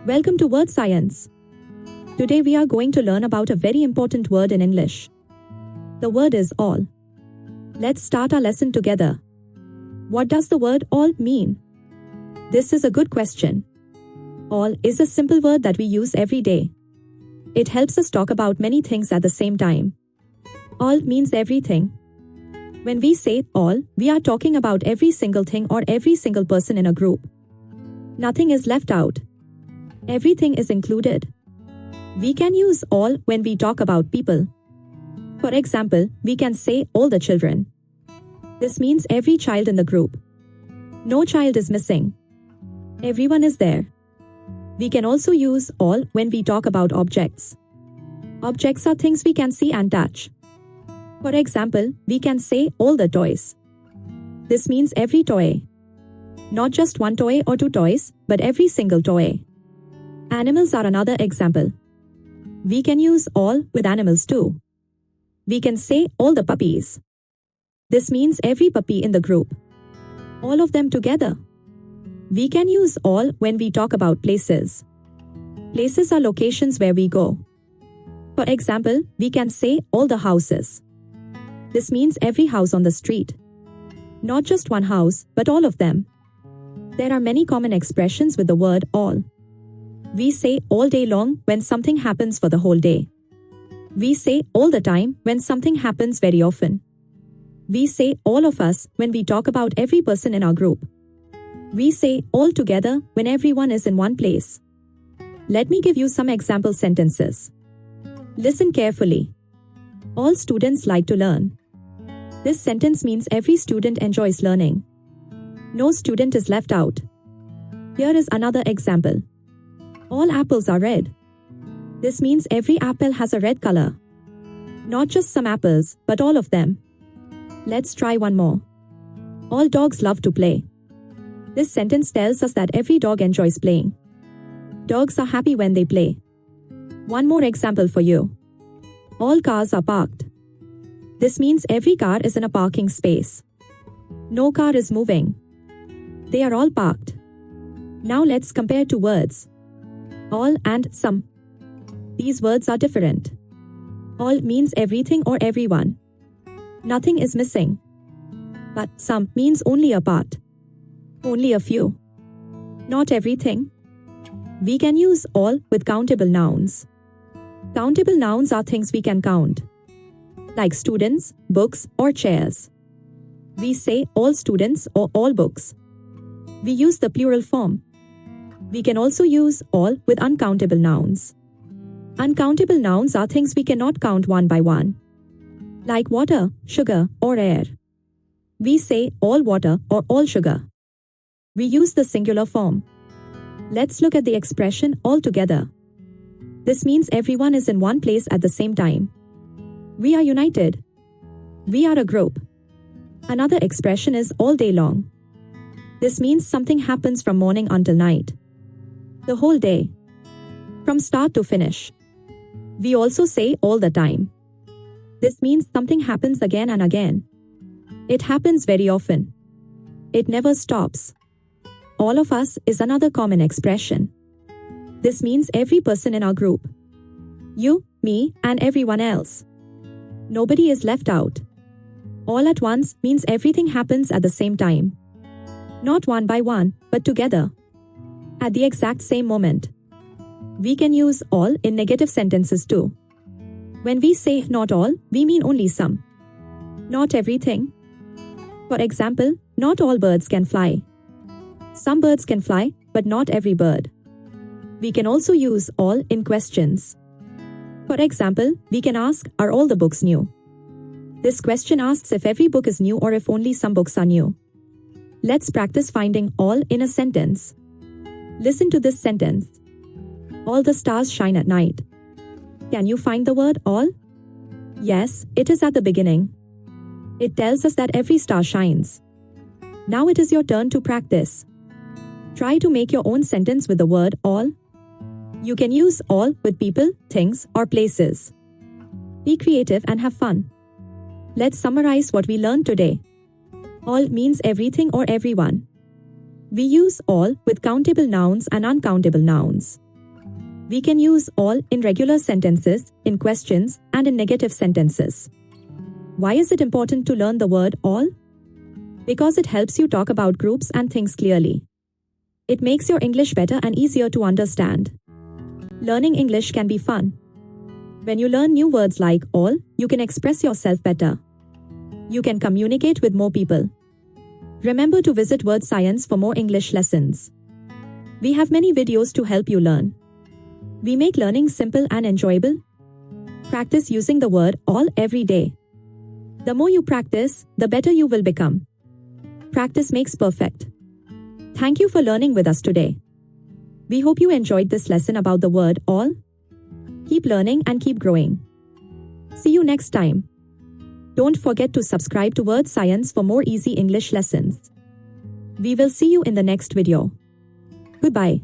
Welcome to Wordscience. Today we are going to learn about a very important word in English. The word is all. Let's start our lesson together. What does the word all mean? This is a good question. All is a simple word that we use every day. It helps us talk about many things at the same time. All means everything. When we say all, we are talking about every single thing or every single person in a group. Nothing is left out. Everything is included. We can use all when we talk about people. For example, we can say all the children. This means every child in the group. No child is missing. Everyone is there. We can also use all when we talk about objects. Objects are things we can see and touch. For example, we can say all the toys. This means every toy. Not just one toy or two toys, but every single toy. Animals are another example. We can use all with animals too. We can say all the puppies. This means every puppy in the group. All of them together. We can use all when we talk about places. Places are locations where we go. For example, we can say all the houses. This means every house on the street. Not just one house, but all of them. There are many common expressions with the word all. We say all day long when something happens for the whole day. We say all the time when something happens very often. We say all of us when we talk about every person in our group. We say all together when everyone is in one place. Let me give you some example sentences. Listen carefully. All students like to learn. This sentence means every student enjoys learning. No student is left out. Here is another example. All apples are red. This means every apple has a red color. Not just some apples, but all of them. Let's try one more. All dogs love to play. This sentence tells us that every dog enjoys playing. Dogs are happy when they play. One more example for you. All cars are parked. This means every car is in a parking space. No car is moving. They are all parked. Now let's compare two words. All and some. These words are different. All means everything or everyone. Nothing is missing. But some means only a part. Only a few. Not everything. We can use all with countable nouns. Countable nouns are things we can count. Like students, books, or chairs. We say all students or all books. We use the plural form. We can also use all with uncountable nouns. Uncountable nouns are things we cannot count one by one. Like water, sugar, or air. We say all water or all sugar. We use the singular form. Let's look at the expression all together. This means everyone is in one place at the same time. We are united. We are a group. Another expression is all day long. This means something happens from morning until night. The whole day. From start to finish. We also say all the time. This means something happens again and again. It happens very often. It never stops. All of us is another common expression. This means every person in our group. You, me, and everyone else. Nobody is left out. All at once means everything happens at the same time. Not one by one, but together. At the exact same moment. We can use all in negative sentences too. When we say not all, we mean only some. Not everything. For example, not all birds can fly. Some birds can fly, but not every bird. We can also use all in questions. For example, we can ask, are all the books new? This question asks if every book is new or if only some books are new. Let's practice finding all in a sentence. Listen to this sentence. All the stars shine at night. Can you find the word all? Yes, it is at the beginning. It tells us that every star shines. Now it is your turn to practice. Try to make your own sentence with the word all. You can use all with people, things, or places. Be creative and have fun. Let's summarize what we learned today. All means everything or everyone. We use all with countable nouns and uncountable nouns. We can use all in regular sentences, in questions, and in negative sentences. Why is it important to learn the word all? Because it helps you talk about groups and things clearly. It makes your English better and easier to understand. Learning English can be fun. When you learn new words like all, you can express yourself better. You can communicate with more people. Remember to visit Wordscience for more English lessons. We have many videos to help you learn. We make learning simple and enjoyable. Practice using the word all every day. The more you practice, the better you will become. Practice makes perfect. Thank you for learning with us today. We hope you enjoyed this lesson about the word all. Keep learning and keep growing. See you next time. Don't forget to subscribe to Wordscience for more easy English lessons. We will see you in the next video. Goodbye.